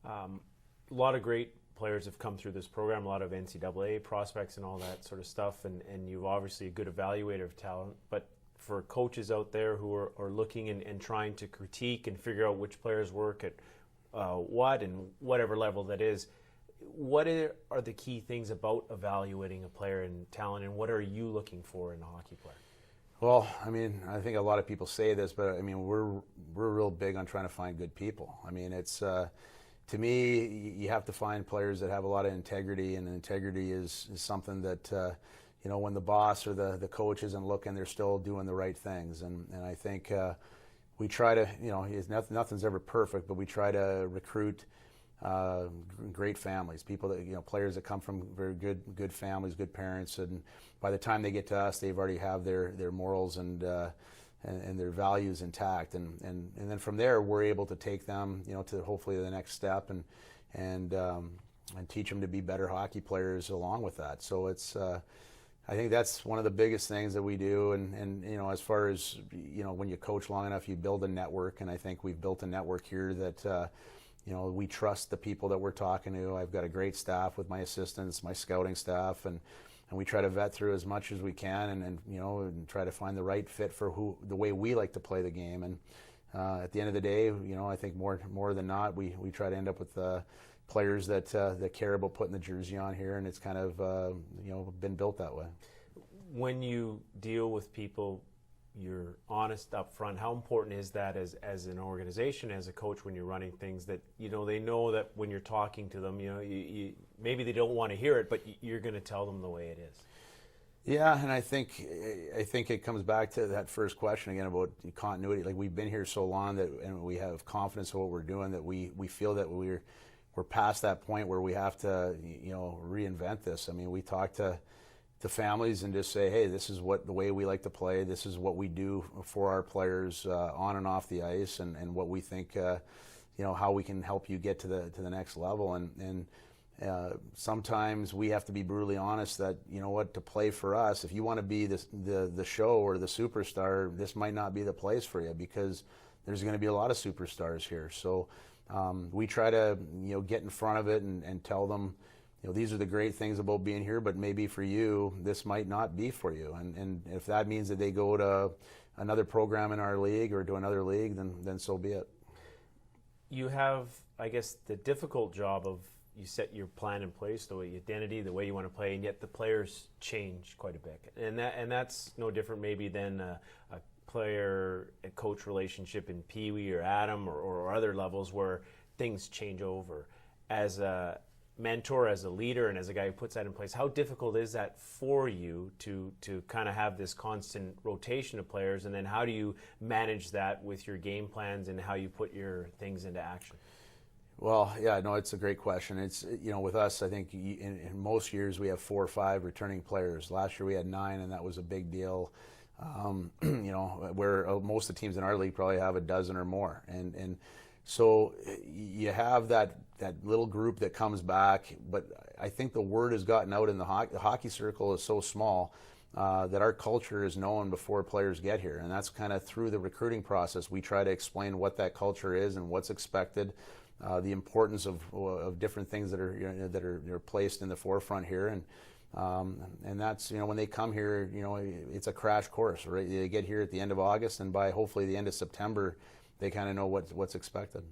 A lot of great players have come through this program, a lot of NCAA prospects and all that sort of stuff, and you're obviously a good evaluator of talent. But for coaches out there who are looking and trying to critique and figure out which players work at what and whatever level that is, what are the key things about evaluating a player and talent, and what are you looking for in a hockey player? Well, I mean, I think a lot of people say this, but I mean, we're real big on trying to find good people. I mean, it's to me, you have to find players that have a lot of integrity, and integrity is something that when the boss or the coach isn't looking, they're still doing the right things. And I think we try to, nothing's ever perfect, but we try to recruit great families, people that, players that come from very good families, good parents, and by the time they get to us, they've already have their morals and their values intact, and then from there we're able to take them, to hopefully the next step and teach them to be better hockey players along with that. So it's I think that's one of the biggest things that we do, and as far as when you coach long enough, you build a network, and I think we've built a network here that we trust the people that we're talking to. I've got a great staff with my assistants, my scouting staff, and we try to vet through as much as we can, and try to find the right fit for the way we like to play the game. And at the end of the day, I think more than not, we try to end up with players that care about putting the jersey on here, and it's kind of been built that way. When you deal with people, you're honest up front. How important is that as an organization, as a coach, when you're running things that they know that when you're talking to them, you maybe they don't want to hear it, but you're going to tell them the way it is? Yeah, and I think it comes back to that first question again about continuity. Like, we've been here so long and we have confidence in what we're doing, that we feel that we're past that point where we have to reinvent this. I mean, we talk to families and just say, hey, this is the way we like to play. This is what we do for our players on and off the ice, and what we think, how we can help you get to the next level. And sometimes we have to be brutally honest that, to play for us, if you want to be the show or the superstar, this might not be the place for you, because there's going to be a lot of superstars here. So we try to get in front of it and tell them, these are the great things about being here, but maybe for you, this might not be for you. And if that means that they go to another program in our league or to another league, then so be it. You have, I guess, the difficult job of, you set your plan in place, the identity, the way you want to play, and yet the players change quite a bit. And that's no different maybe than a player-coach relationship in Pee Wee or Adam or other levels where things change over. As a mentor, as a leader, and as a guy who puts that in place, how difficult is that for you to kind of have this constant rotation of players, and then how do you manage that with your game plans and how you put your things into action? Well, yeah, no, it's a great question. It's, with us, I think in most years we have 4 or 5 returning players. Last year we had 9, and that was a big deal. Where most of the teams in our league probably have a dozen or more. And so you have that little group that comes back, but I think the word has gotten out in the hockey circle is so small that our culture is known before players get here. And that's kind of through the recruiting process. We try to explain what that culture is and what's expected. The importance of different things that are placed in the forefront here, and that's when they come here, it's a crash course, right? They get here at the end of August, and by hopefully the end of September, they kind of know what's expected.